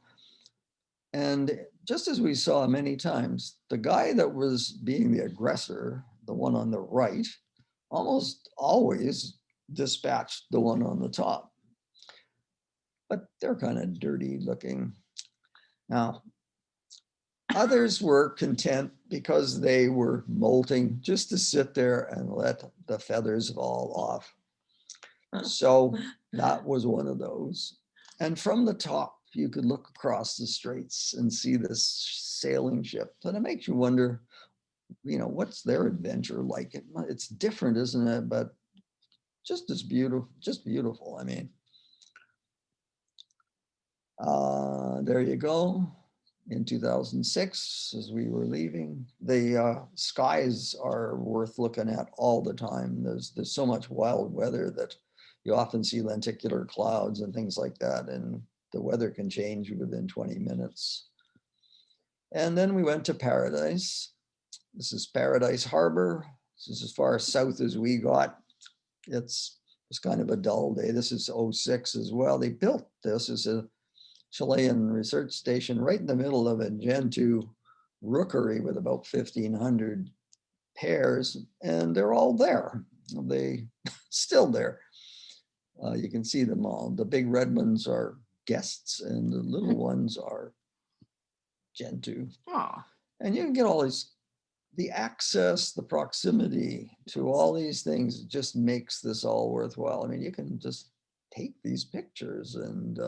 And just as we saw many times, the guy that was being the aggressor, the one on the right, almost always dispatched the one on the top. But they're kind of dirty looking. Now, others were content because they were molting just to sit there and let the feathers fall off. So that was one of those. And from the top, you could look across the straits and see this sailing ship. And it makes you wonder, you know, what's their adventure like? It's different, isn't it? But just as beautiful, just beautiful. I mean, there you go. In 2006, as we were leaving, the skies are worth looking at all the time. There's so much wild weather that you often see lenticular clouds and things like that, and the weather can change within 20 minutes. And then we went to Paradise. This is Paradise Harbor. This is as far south as we got. It's kind of a dull day. This is '06 as well. They built this as a Chilean research station right in the middle of a Gentoo rookery with about 1,500 pairs, and they're all there. They still there. You can see them all. The big red ones are guests, and the little ones are Gentoo. Aw. And you can get all these, the access, the proximity to all these things just makes this all worthwhile. I mean, you can just take these pictures and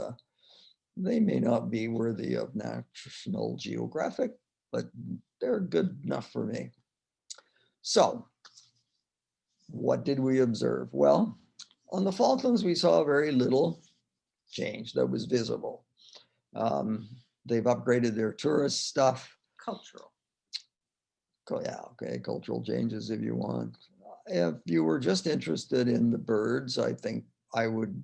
they may not be worthy of National Geographic, but they're good enough for me. So what did we observe? Well, on the Falklands, we saw very little change that was visible. They've upgraded their tourist stuff. Cultural. Yeah, okay, cultural changes if you want. If you were just interested in the birds, I think I would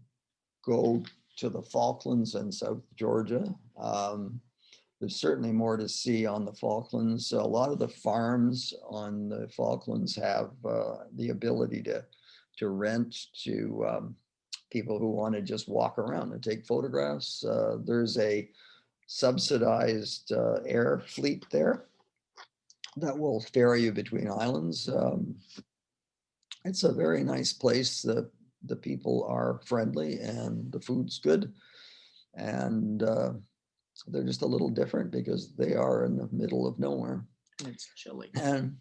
go to the Falklands and South Georgia. There's certainly more to see on the Falklands. A lot of the farms on the Falklands have the ability to rent to people who want to just walk around and take photographs. There's a subsidized air fleet there that will ferry you between islands. It's a very nice place. The people are friendly and the food's good. And they're just a little different because they are in the middle of nowhere. It's chilly. And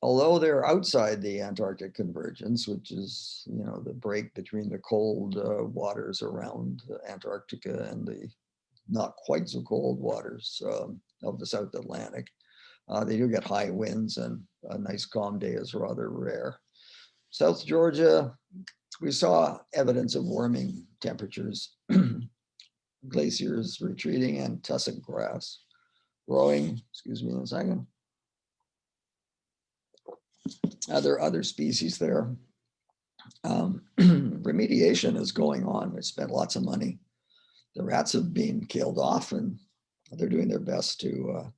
although they're outside the Antarctic convergence, which is, you know, the break between the cold waters around Antarctica and the not quite so cold waters of the South Atlantic, they do get high winds, and a nice calm day is rather rare. South Georgia, we saw evidence of warming temperatures, glaciers retreating, and tussock grass growing. Excuse me a second. There are other species there. Remediation is going on. We spent lots of money. The rats have been killed off, and they're doing their best to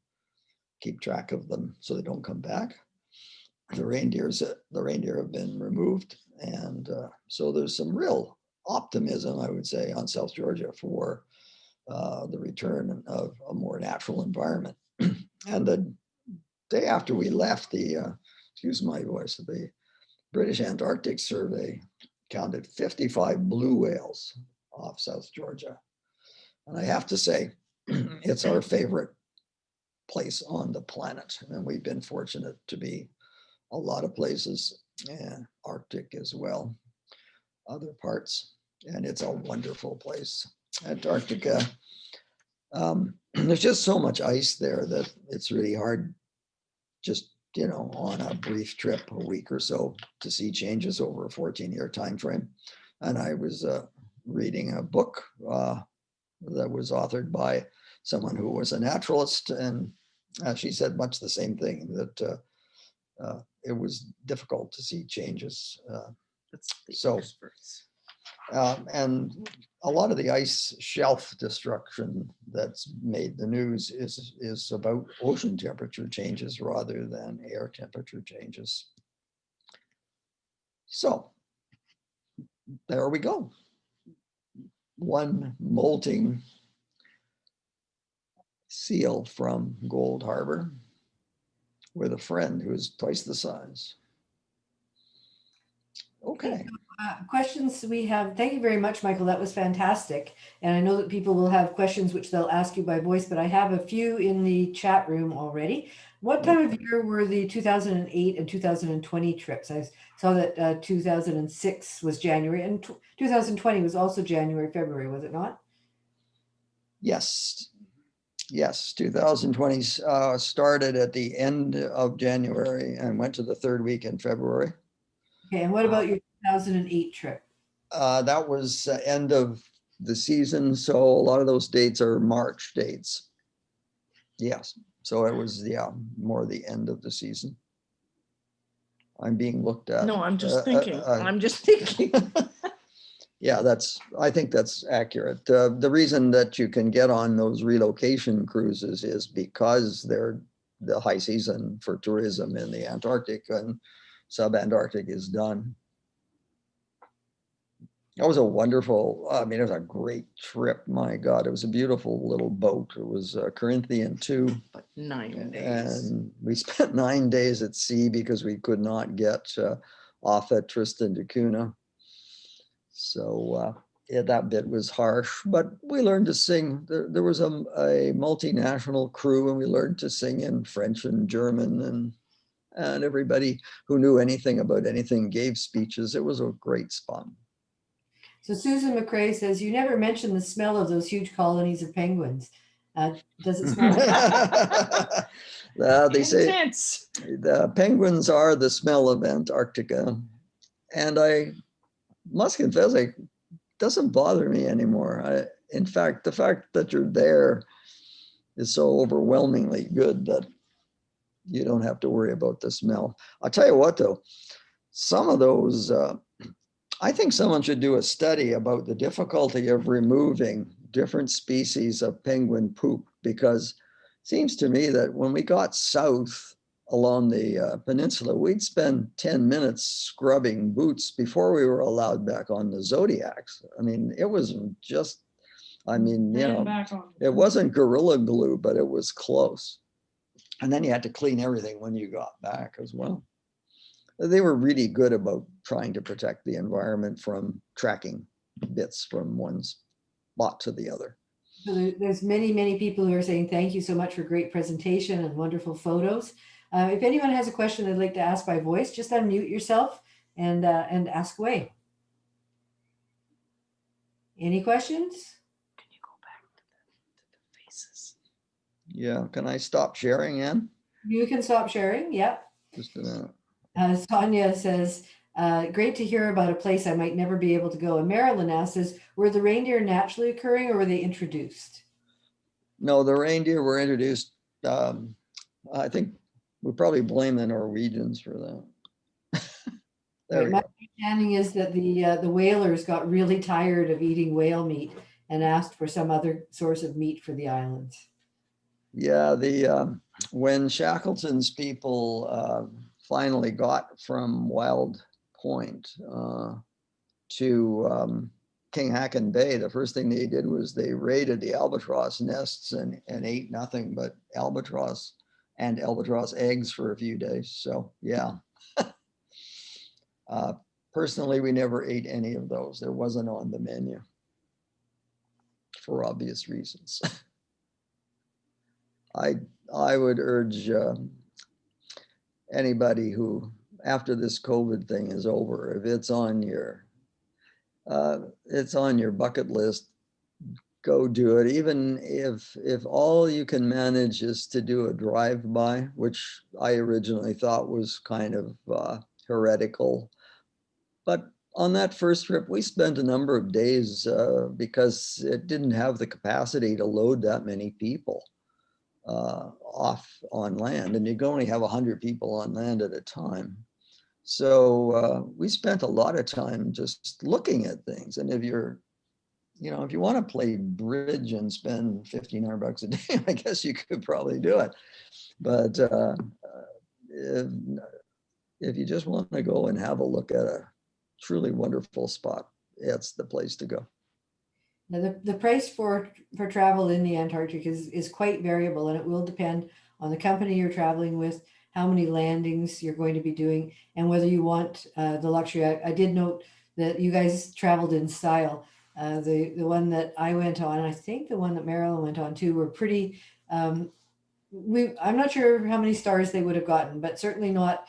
keep track of them so they don't come back. The reindeer have been removed, and so there's some real optimism, I would say, on South Georgia for the return of a more natural environment. And the day after we left, the excuse my voice, the British Antarctic Survey counted 55 blue whales off South Georgia. And I have to say, it's our favorite place on the planet. And we've been fortunate to be a lot of places, and Arctic as well, other parts. And it's a wonderful place. Antarctica, there's just so much ice there that it's really hard just, you know, on a brief trip, a week or so, to see changes over a 14-year time frame. And I was reading a book that was authored by someone who was a naturalist, and she said much the same thing, that it was difficult to see changes. That's the So, experts. and a lot of the ice shelf destruction that's made the news is about ocean temperature changes rather than air temperature changes. So there we go. One molting seal from Gold Harbor with a friend who's twice the size. Okay. Questions we have. Thank you very much, Michael. That was fantastic. And I know that people will have questions which they'll ask you by voice, but I have a few in the chat room already. What time of year were the 2008 and 2020 trips? I saw that 2006 was January, and 2020 was also January, February, was it not? Yes. Yes, 2020 started at the end of January and went to the third week in February. Okay, and what about your 2008 trip? That was end of the season, so a lot of those dates are March dates. Yes, so it was, yeah, more the end of the season. I'm being looked at. No, I'm just thinking. I'm just thinking. Yeah, I think that's accurate. The reason that you can get on those relocation cruises is because they're the high season for tourism in the Antarctic, and sub-Antarctic is done. That was a wonderful, I mean, it was a great trip. My God, it was a beautiful little boat. It was Corinthian 2. But 9 days. And we spent 9 days at sea because we could not get off at Tristan da Cunha. So that bit was harsh, but we learned to sing. There was a multinational crew, and we learned to sing in French and German, and everybody who knew anything about anything gave speeches. It was a great spot. So Susan McRae says, you never mentioned the smell of those huge colonies of penguins. Does it smell? They say Intense. the penguins are the smell of Antarctica. And I must confess, it doesn't bother me anymore. In fact, the fact that you're there is so overwhelmingly good that you don't have to worry about the smell. I'll tell you what, though, some of those, I think someone should do a study about the difficulty of removing different species of penguin poop, because it seems to me that when we got south along the peninsula, we'd spend 10 minutes scrubbing boots before we were allowed back on the Zodiacs. I mean, it was just, I mean, you know, it wasn't Gorilla Glue, but it was close. And then you had to clean everything when you got back as well. They were really good about trying to protect the environment from tracking bits from one spot to the other. So there's many, many people who are saying thank you so much for great presentation and wonderful photos. If anyone has a question they'd like to ask by voice, just unmute yourself and ask away. Any questions? Can you go back to the faces? Yeah, can I stop sharing, Ann? You can stop sharing. Yep. Just a minute. Sonia says, great to hear about a place I might never be able to go. And Marilyn asks, were the reindeer naturally occurring or were they introduced? No, the reindeer were introduced. I think we probably blame the Norwegians for that. Right. My understanding is that the whalers got really tired of eating whale meat and asked for some other source of meat for the islands. Yeah, when Shackleton's people finally got from Wild Point to King Haakon Bay, the first thing they did was they raided the albatross nests and ate nothing but albatross and albatross eggs for a few days. So yeah. Personally, we never ate any of those. There wasn't on the menu for obvious reasons. I would urge anybody who, after this COVID thing is over, if it's on your bucket list, go do it. Even if all you can manage is to do a drive-by, which I originally thought was kind of heretical. But on that first trip, we spent a number of days because it didn't have the capacity to load that many people off on land, and you can only have 100 people on land at a time. So we spent a lot of time just looking at things. And if you're, you know, if you want to play bridge and spend $1,500 a day, I guess you could probably do it. But if you just want to go and have a look at a truly wonderful spot, it's the place to go. Now the price for travel in the Antarctic is quite variable, and it will depend on the company you're traveling with, how many landings you're going to be doing, and whether you want the luxury. I did note that you guys traveled in style. The one that I went on, and I think the one that Marilyn went on too, were pretty, I'm not sure how many stars they would have gotten, but certainly not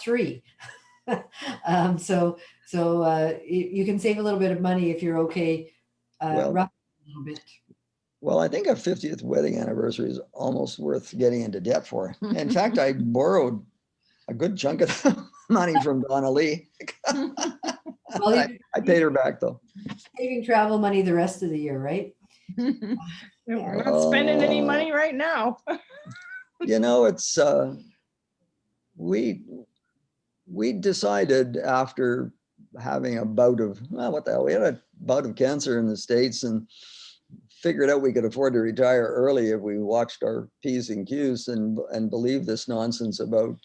3. So you can save a little bit of money if you're okay. Rough a little bit. Well, I think a 50th wedding anniversary is almost worth getting into debt for. In fact, I borrowed a good chunk of the money from Donna-Lee. Well, I paid her back though. Saving travel money the rest of the year, right? We're not spending any money right now. You know, it's we decided after having a bout of, well, what the hell, we had a bout of cancer in the States and figured out we could afford to retire early if we watched our P's and Q's and believed this nonsense about,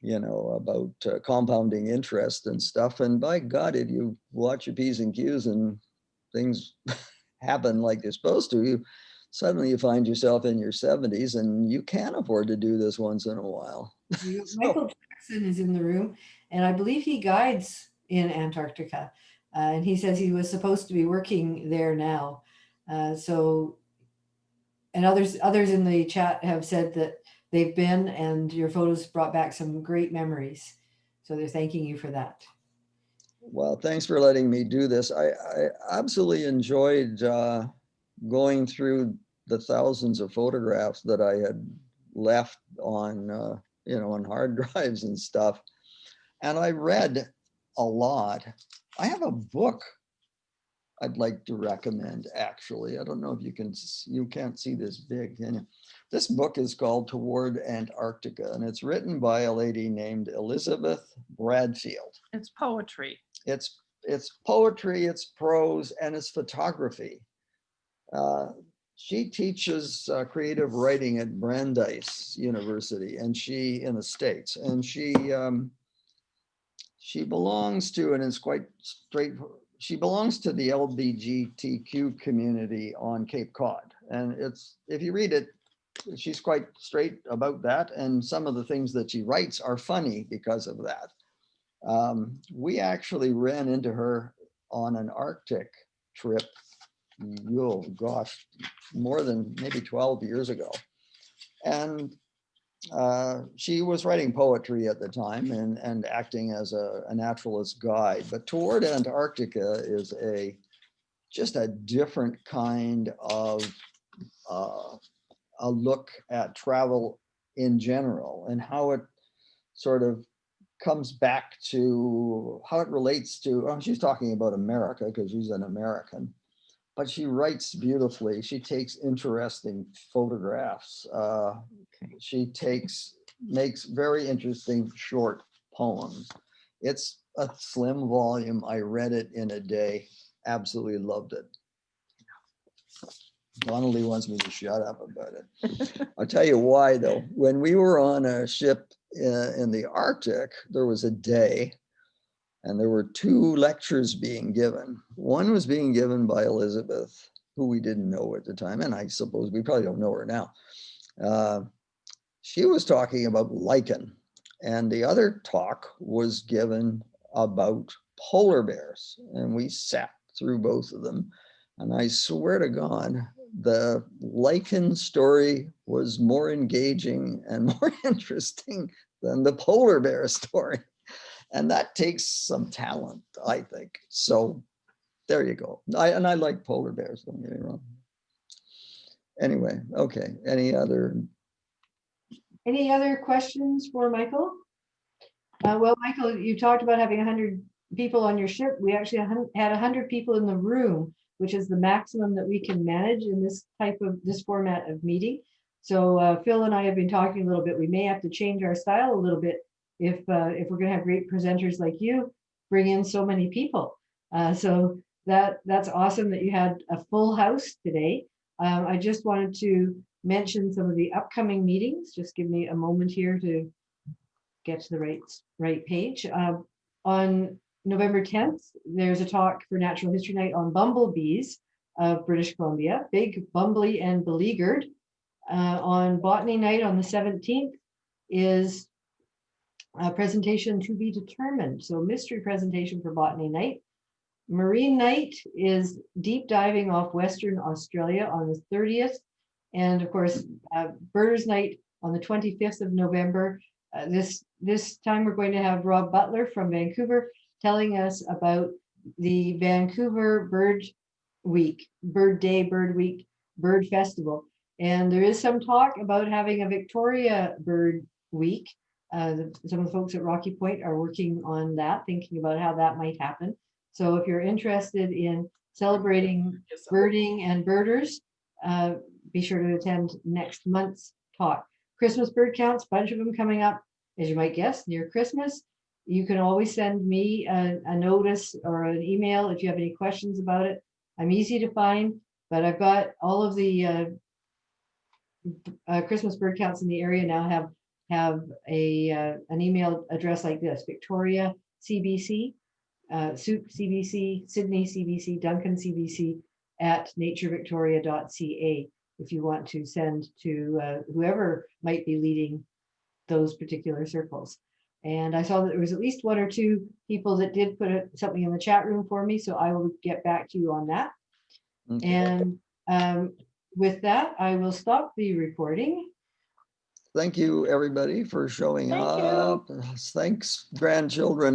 you know, about compounding interest and stuff. And by God, if you watch your P's and Q's and things happen like they're supposed to, suddenly you find yourself in your 70s and you can afford to do this once in a while. Michael Jackson is in the room, and I believe he guides in Antarctica. And he says he was supposed to be working there now. So, and others in the chat have said that they've been, and your photos brought back some great memories. So they're thanking you for that. Well, thanks for letting me do this. I absolutely enjoyed going through the thousands of photographs that I had left on, on hard drives and stuff. And I read a lot. I have a book I'd like to recommend, actually. I don't know if you can't see this big, can you? This book is called Toward Antarctica, and it's written by a lady named Elizabeth Bradfield. It's poetry. It's poetry, it's prose, and it's photography. She teaches creative writing at Brandeis University, and in the States, and she belongs to, and it's quite straight, she belongs to the LGBTQ community on Cape Cod. And if you read it, she's quite straight about that. And some of the things that she writes are funny because of that. We actually ran into her on an Arctic trip, oh gosh, more than maybe 12 years ago. And she was writing poetry at the time and acting as a naturalist guide. But Toward Antarctica is just a different kind of a look at travel in general and how it sort of comes back to how it relates to, she's talking about America because she's an American, but she writes beautifully. She takes interesting photographs. She makes very interesting short poems. It's a slim volume. I read it in a day. Absolutely loved it. Donna-Lee wants me to shut up about it. I'll tell you why though. When we were on a ship in the Arctic, there was a day and there were 2 lectures being given. One was being given by Elizabeth, who we didn't know at the time, and I suppose we probably don't know her now. She was talking about lichen, and the other talk was given about polar bears, and we sat through both of them. And I swear to God, the lichen story was more engaging and more interesting than the polar bear story. And that takes some talent, I think. So there you go. I like polar bears, don't get me wrong. Anyway, okay. Any other questions for Michael? Well, Michael, you talked about having 100 people on your ship. We actually had 100 people in the room, which is the maximum that we can manage in this format of meeting. So Phil and I have been talking a little bit. We may have to change our style a little bit if we're going to have great presenters like you bring in so many people. So that's awesome that you had a full house today. I just wanted to mention some of the upcoming meetings. Just give me a moment here to get to the right page. On November 10th, there's a talk for Natural History Night on bumblebees of British Columbia, big, bumbly, and beleaguered. On Botany Night on the 17th is a presentation to be determined. So mystery presentation for Botany Night. Marine Night is deep diving off Western Australia on the 30th. And of course, Birders Night on the 25th of November. This time we're going to have Rob Butler from Vancouver telling us about the Vancouver Bird Week, Bird Day, Bird Week, Bird Festival. And there is some talk about having a Victoria Bird Week. Some of the folks at Rocky Point are working on that, thinking about how that might happen. So if you're interested in celebrating birding and birders, be sure to attend next month's talk. Christmas bird counts, bunch of them coming up, as you might guess, near Christmas. You can always send me a notice or an email if you have any questions about it. I'm easy to find, but I've got all of the Christmas bird counts in the area now have an email address like this: Victoria CBC, Soup CBC, Sydney CBC, Duncan CBC at naturevictoria.ca if you want to send to whoever might be leading those particular circles. And I saw that there was at least 1 or 2 people that did put something in the chat room for me, so I will get back to you on that. Okay. And with that, I will stop the recording. Thank you, everybody, for showing Thank you. up. Thanks, grandchildren.